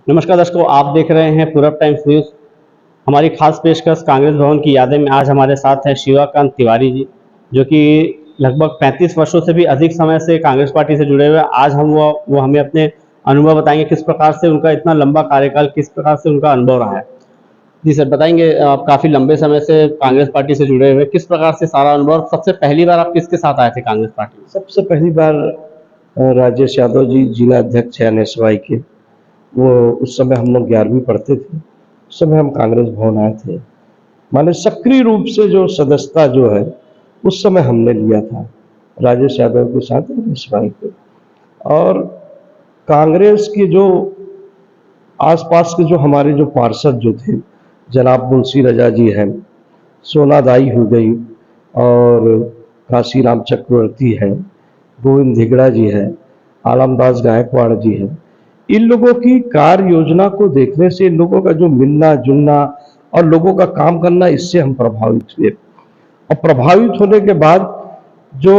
नमस्कार दर्शकों, आप देख रहे हैं पूरब टाइम्स न्यूज़। हमारी खास पेशकश कांग्रेस भवन की यादें में आज हमारे साथ हैं शिवाकांत तिवारी जी, जो कि लगभग 35 वर्षों से भी अधिक समय से कांग्रेस पार्टी से जुड़े हुए हैं। आज हम वो हमें अपने अनुभव बताएंगे, किस प्रकार से उनका इतना लंबा कार्यकाल, किस प्रकार से उनका अनुभव रहा है। जी सर, बताएंगे। आप काफ़ी लंबे समय से कांग्रेस पार्टी से जुड़े हुए, किस प्रकार से सारा अनुभव, सबसे पहली बार आप किसके साथ आए थे कांग्रेस पार्टी में? सबसे पहली बार राजेश यादव जी जिला अध्यक्ष है एनएसवाई के। वो उस समय हम लोग 11वीं पढ़ते थे। उस समय हम कांग्रेस भवन आए थे। माने सक्रिय रूप से जो सदस्यता जो है उस समय हमने लिया था राजेश यादव के साथ एनएसवाई के। और कांग्रेस के जो आसपास के जो हमारे जो पार्षद जो थे, जनाब मुंशी रजा जी हैं, सोना दाई हो गई और काशीराम चक्रवर्ती हैं, गोविंद धिगड़ा जी हैं, आलमदास गायकवाड़ जी हैं। इन लोगों की कार्य योजना को देखने से, इन लोगों का जो मिलना जुलना और लोगों का काम करना, इससे हम प्रभावित हुए। और प्रभावित होने के बाद जो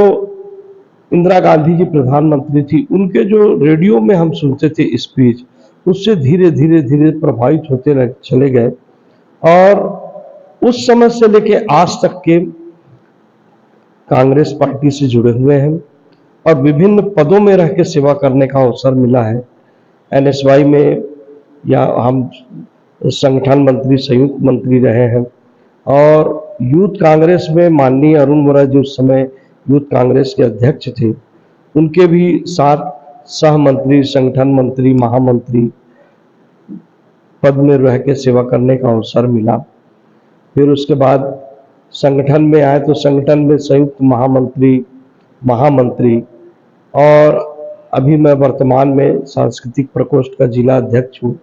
इंदिरा गांधी जी प्रधानमंत्री थी, उनके जो रेडियो में हम सुनते थे स्पीच, उससे धीरे धीरे धीरे प्रभावित होते चले गए। और उस समय से लेके आज तक के कांग्रेस पार्टी से जुड़े हुए हैं और विभिन्न पदों में रह के सेवा करने का अवसर मिला है। एनएसवाई में या हम संगठन मंत्री, संयुक्त मंत्री रहे हैं। और यूथ कांग्रेस में माननीय अरुण वोरा जी उस समय यूथ कांग्रेस के अध्यक्ष थे, उनके भी साथ सह मंत्री, संगठन मंत्री, महामंत्री पद में रह के सेवा करने का अवसर मिला। फिर उसके बाद संगठन में आए तो संगठन में संयुक्त महामंत्री, महामंत्री और अभी मैं वर्तमान में सांस्कृतिक प्रकोष्ठ का जिला अध्यक्ष हूँ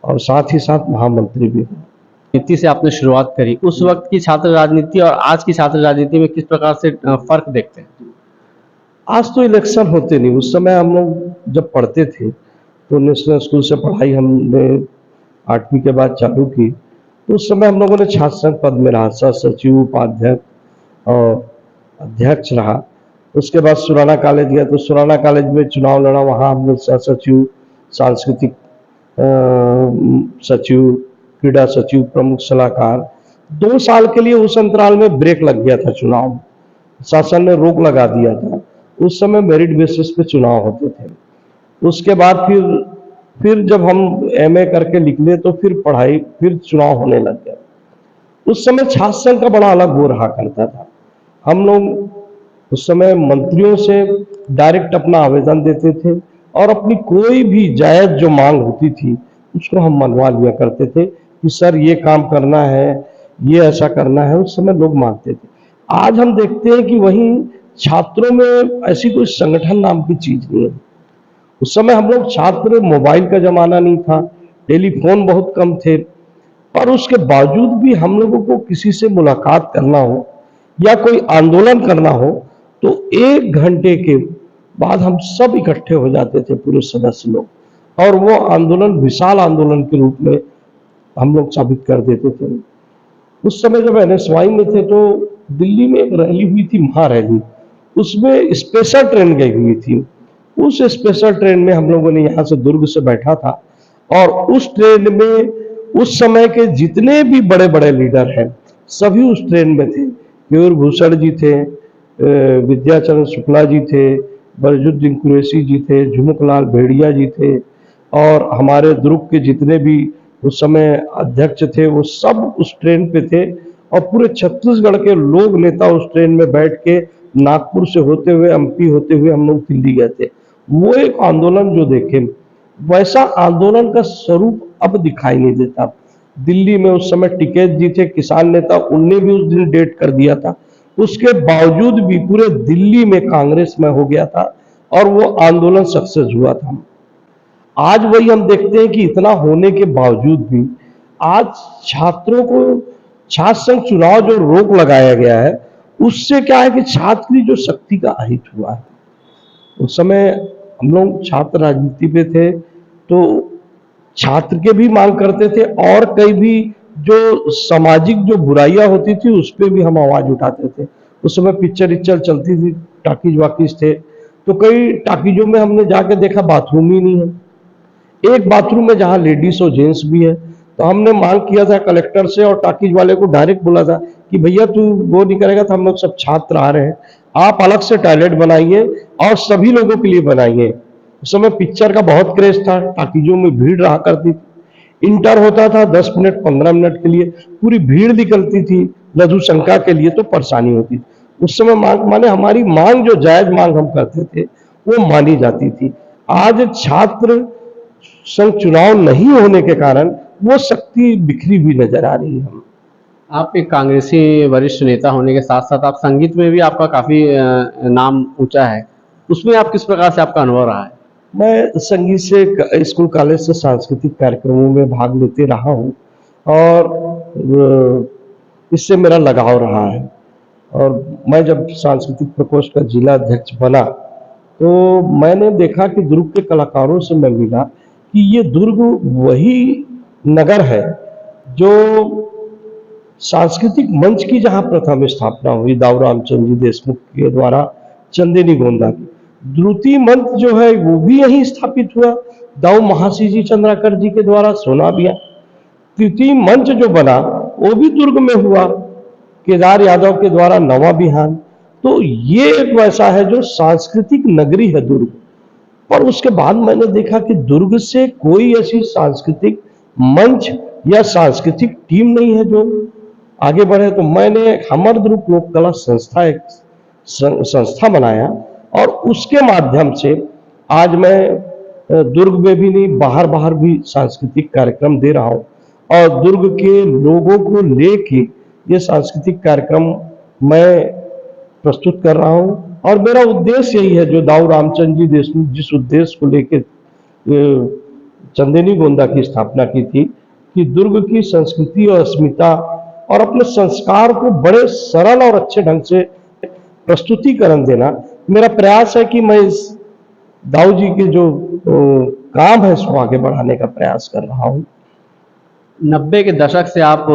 और साथ ही साथ महामंत्री भी हूँ। राजनीति से आपने शुरुआत करी, उस वक्त की छात्र राजनीति और आज की छात्र राजनीति में किस प्रकार से फर्क देखते हैं? आज तो इलेक्शन होते नहीं, उस समय हम लोग जब पढ़ते थे तो नेशनल स्कूल से पढ़ाई हमने 8वीं के बाद चालू की, तो उस समय हम लोगों ने छात्र संघ पद में रहा, सह सचिव, उपाध्यक्ष और अध्यक्ष रहा। उसके बाद सुराना कॉलेज गया तो सुराना कॉलेज में चुनाव लड़ा, वहाँ हमने सह सचिव, सांस्कृतिक सचिव, क्रीड़ा सचिव, प्रमुख सलाहकार 2 साल के लिए। उस अंतराल में ब्रेक लग गया था, चुनाव शासन ने रोक लगा दिया था। उस समय मेरिट बेसिस पे चुनाव होते थे। उसके बाद फिर जब हम एमए करके निकले तो फिर पढ़ाई, फिर चुनाव होने लग गया। उस समय छात्र संघ का बड़ा अलग वो रहा करता था। हम लोग उस समय मंत्रियों से डायरेक्ट अपना आवेदन देते थे और अपनी कोई भी जायज जो मांग होती थी उसको हम मनवा लिया करते थे कि सर ये काम करना है, ये ऐसा करना है। उस समय लोग मानते थे। आज हम देखते हैं कि वही छात्रों में ऐसी कोई संगठन नाम की चीज नहीं है। उस समय हम लोग छात्र, मोबाइल का जमाना नहीं था, टेलीफोन बहुत कम थे, पर उसके बावजूद भी हम लोगों को किसी से मुलाकात करना हो या कोई आंदोलन करना हो तो 1 घंटे के बाद हम सब इकट्ठे हो जाते थे, पूरे सदस्य लोग, और वो आंदोलन विशाल आंदोलन के रूप में हम लोग साबित कर देते थे। उस समय जब एनएसवाई में थे तो दिल्ली में एक रैली हुई थी, महारैली, उसमें स्पेशल ट्रेन गई हुई थी। उस स्पेशल ट्रेन में हम लोगों ने यहाँ से दुर्ग से बैठा था और उस ट्रेन में उस समय के जितने भी बड़े बड़े लीडर हैं सभी उस ट्रेन में थे। केयूर भूषण जी थे, विद्याचरण शुक्ला जी थे, बरजुद्दीन कुरैशी जी थे, झुमुकलाल भेड़िया जी थे और हमारे दुर्ग के जितने भी उस समय अध्यक्ष थे वो सब उस ट्रेन पे थे। और पूरे छत्तीसगढ़ के लोग, नेता उस ट्रेन में बैठ के नागपुर से होते हुए, एमपी होते हुए हम लोग दिल्ली गए थे। वो एक आंदोलन जो देखे, वैसा आंदोलन का स्वरूप अब दिखाई नहीं देता। दिल्ली में उस समय टिकैत जी थे, किसान नेता, उनने भी उस दिन डेट कर दिया था। उसके बावजूद भी पूरे दिल्ली में कांग्रेस में हो गया था और वो आंदोलन सक्सेस हुआ था। आज वही हम देखते हैं कि इतना होने के बावजूद भी आज छात्रों को, छात्र संघ चुनाव जो रोक लगाया गया है, उससे क्या है कि छात्र की जो शक्ति का अहित हुआ है। उस समय हम लोग छात्र राजनीति पे थे तो छात्र के भी मांग करते थे और कई भी जो सामाजिक जो बुराइयां होती थी उस पर भी हम आवाज उठाते थे। उस समय पिक्चर इच्चर चलती थी, टाकीज वाकीज थे, तो कई टाकीजों में हमने जाके देखा बाथरूम ही नहीं है। एक बाथरूम में जहां लेडीज और जेंट्स भी है, तो हमने मांग किया था कलेक्टर से और टाकीज वाले को डायरेक्ट बोला था कि भैया तू वो नहीं करेगा तो हम लोग सब छात्र आ रहे हैं, आप अलग से टॉयलेट बनाइए और सभी लोगों के लिए बनाइए। उस समय पिक्चर का बहुत क्रेज था, टाकीजों में भीड़ रहा करती थी, इंटर होता था 10 मिनट 15 मिनट के लिए, पूरी भीड़ निकलती थी, लघु शंका के लिए तो परेशानी होती थी। उस समय मांग माने हमारी मांग जो जायज मांग हम करते थे वो मानी जाती थी। आज छात्र संघ चुनाव नहीं होने के कारण वो शक्ति बिखरी हुई नजर आ रही है। हम आप एक कांग्रेसी वरिष्ठ नेता होने के साथ साथ आप संगीत में भी आपका काफी नाम ऊंचा है, उसमें आप किस प्रकार से आपका अनुभव रहा है? मैं संगीत से स्कूल कॉलेज से सांस्कृतिक कार्यक्रमों में भाग लेते रहा हूँ और इससे मेरा लगाव रहा है। और मैं जब सांस्कृतिक प्रकोष्ठ का जिला अध्यक्ष बना तो मैंने देखा कि दुर्ग के कलाकारों से मैं मिला कि ये दुर्ग वही नगर है जो सांस्कृतिक मंच की जहां प्रथम स्थापना हुई दाऊ रामचंद्र जी देशमुख के द्वारा, चंदेनी गोंदा की द्रुति मंच जो है वो भी यहीं स्थापित हुआ, दाऊ महासी जी चंद्राकर जी के द्वारा, सोना अभियान तृतीय मंच जो बना वो भी दुर्ग में हुआ, केदार यादव के द्वारा नवा बिहान। तो ये एक वैसा है जो सांस्कृतिक नगरी है दुर्ग। और उसके बाद मैंने देखा कि दुर्ग से कोई ऐसी सांस्कृतिक मंच या सांस्कृतिक टीम नहीं है जो आगे बढ़े। तो मैंने हमर दुर्ग लोक कला संस्था एक संस्था बनाया और उसके माध्यम से आज मैं दुर्ग में भी नहीं बाहर बाहर भी सांस्कृतिक कार्यक्रम दे रहा हूँ और दुर्ग के लोगों को लेके ये सांस्कृतिक कार्यक्रम मैं प्रस्तुत कर रहा हूँ। और मेरा उद्देश्य यही है जो दाऊ रामचंद्र जी देशमुख जिस उद्देश्य को लेकर चंदेनी गोंदा की स्थापना की थी कि दुर्ग की संस्कृति और अस्मिता और अपने संस्कार को बड़े सरल और अच्छे ढंग से प्रस्तुतिकरण देना, मेरा प्रयास है कि मैं इस दाऊ जी के जो काम है इसको आगे बढ़ाने का प्रयास कर रहा हूँ। 90 के दशक से आप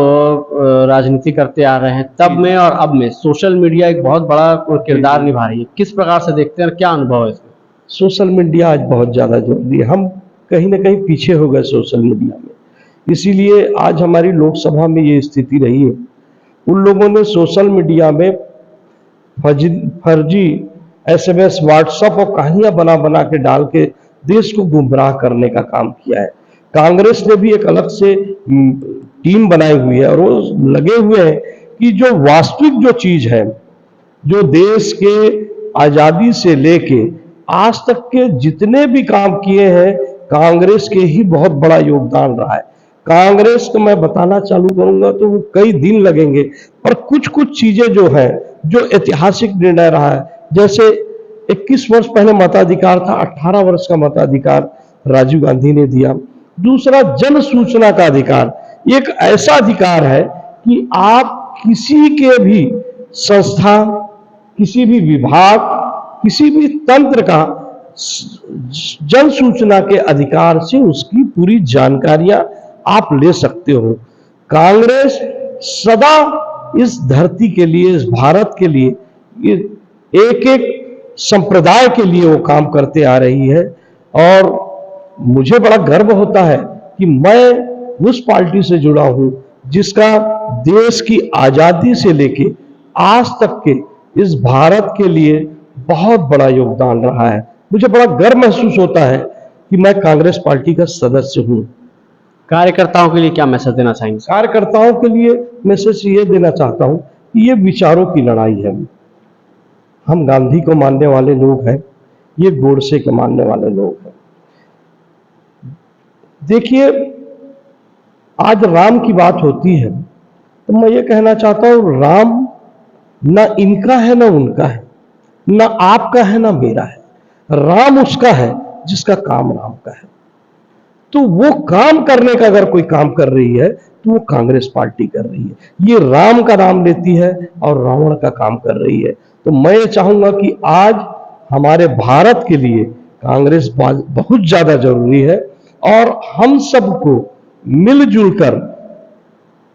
राजनीति करते आ रहे हैं, तब में और अब में सोशल मीडिया एक बहुत बड़ा किरदार निभा रही है, किस प्रकार से देखते हैं और क्या अनुभव है इसमें? सोशल मीडिया आज बहुत ज़्यादा जरूरी है। हम कहीं ना कहीं पीछे हो गए सोशल मीडिया में, इसीलिए आज हमारी लोकसभा में ये स्थिति रही है। उन लोगों ने सोशल मीडिया में फर्जी SMS व्हाट्सएप और कहानियां बना बना के डाल के देश को गुमराह करने का काम किया है। कांग्रेस ने भी एक अलग से टीम बनाई हुई है और वो लगे हुए हैं कि जो वास्तविक जो चीज है, जो देश के आजादी से लेके आज तक के जितने भी काम किए हैं कांग्रेस के ही बहुत बड़ा योगदान रहा है। कांग्रेस को मैं बताना चालू करूंगा तो वो कई दिन लगेंगे, पर कुछ कुछ चीजें जो है जो ऐतिहासिक निर्णय रहा है, जैसे 21 वर्ष पहले मताधिकार था, 18 वर्ष का मताधिकार राजीव गांधी ने दिया। दूसरा, जन सूचना का अधिकार एक ऐसा अधिकार है कि आप किसी के भी संस्था, किसी भी विभाग, किसी भी तंत्र का जन सूचना के अधिकार से उसकी पूरी जानकारियां आप ले सकते हो। कांग्रेस सदा इस धरती के लिए, इस भारत के लिए, एक एक संप्रदाय के लिए वो काम करते आ रही है और मुझे बड़ा गर्व होता है कि मैं उस पार्टी से जुड़ा हूं जिसका देश की आजादी से लेके आज तक के इस भारत के लिए बहुत बड़ा योगदान रहा है। मुझे बड़ा गर्व महसूस होता है कि मैं कांग्रेस पार्टी का सदस्य हूं। कार्यकर्ताओं के लिए क्या मैसेज देना चाहेंगे? कार्यकर्ताओं के लिए मैसेज ये देना चाहता हूं कि ये विचारों की लड़ाई है। हम गांधी को मानने वाले लोग हैं, ये गोडसे के मानने वाले लोग हैं। देखिए, आज राम की बात होती है तो मैं ये कहना चाहता हूं, राम ना इनका है ना उनका है, ना आपका है ना मेरा है। राम उसका है जिसका काम राम का है। तो वो काम करने का अगर कोई काम कर रही है तो वो कांग्रेस पार्टी कर रही है। ये राम का नाम लेती है और रावण का काम कर रही है। तो मैं चाहूंगा कि आज हमारे भारत के लिए कांग्रेस बहुत ज्यादा जरूरी है और हम सबको मिलजुल कर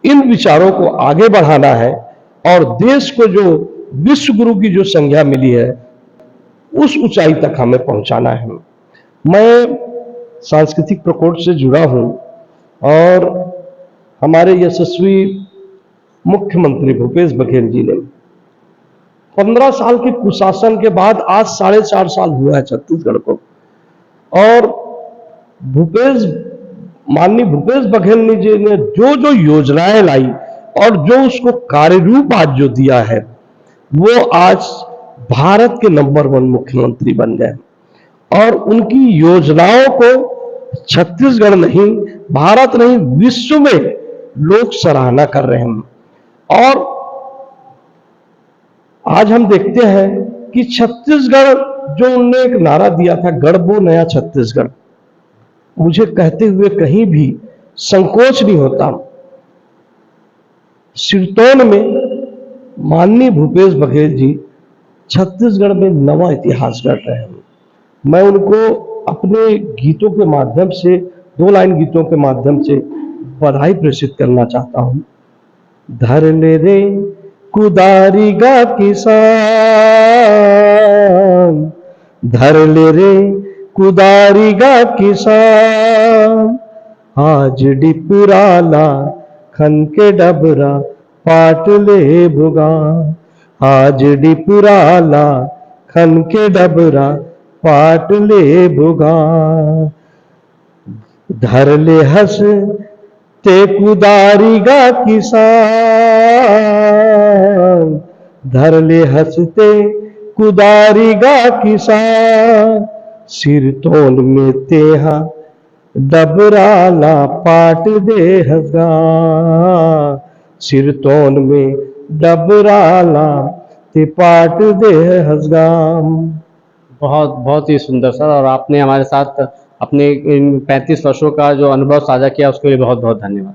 इन विचारों को आगे बढ़ाना है और देश को जो विश्व गुरु की जो संज्ञा मिली है उस ऊंचाई तक हमें पहुंचाना है। मैं सांस्कृतिक प्रकोष्ठ से जुड़ा हूं और हमारे यशस्वी मुख्यमंत्री भूपेश बघेल जी ने 15 साल के कुशासन के बाद आज 4.5 साल हुआ है छत्तीसगढ़ को, और माननीय भूपेश बघेल जी ने जो जो योजनाएं लाई और जो उसको कार्य रूप आज जो दिया है, वो आज भारत के नंबर 1 मुख्यमंत्री बन गए। और उनकी योजनाओं को छत्तीसगढ़ नहीं, भारत नहीं, विश्व में लोग सराहना कर रहे हैं। और आज हम देखते हैं कि छत्तीसगढ़, जो उनने एक नारा दिया था, गढ़बो नया छत्तीसगढ़, मुझे कहते हुए कहीं भी संकोच नहीं होता। सिरतौन में माननीय भूपेश बघेल जी छत्तीसगढ़ में नवा इतिहास गढ़ रहे हैं। मैं उनको अपने गीतों के माध्यम से, 2 लाइन गीतों के माध्यम से बधाई प्रेषित करना चाहता हूं। धर ले रे कुदारी गा किसान, धर ले रे कुदारी गा किसान, आज डिपुराला खन के डबरा पाट ले बुगा, आज डिपुराला खन के डबरा पाट ले बुगा, धर ले हंस ते कुदारी गा किसान, धर ले हंसते कुदारी गा किसान, सिरतौन में तेहा डबराला पाट दे हगा, सिरतौन में डबराला ते पाट दे हगा। बहुत बहुत ही सुंदर सर, और आपने हमारे साथ अपने इन 35 वर्षों का जो अनुभव साझा किया उसके लिए बहुत बहुत धन्यवाद।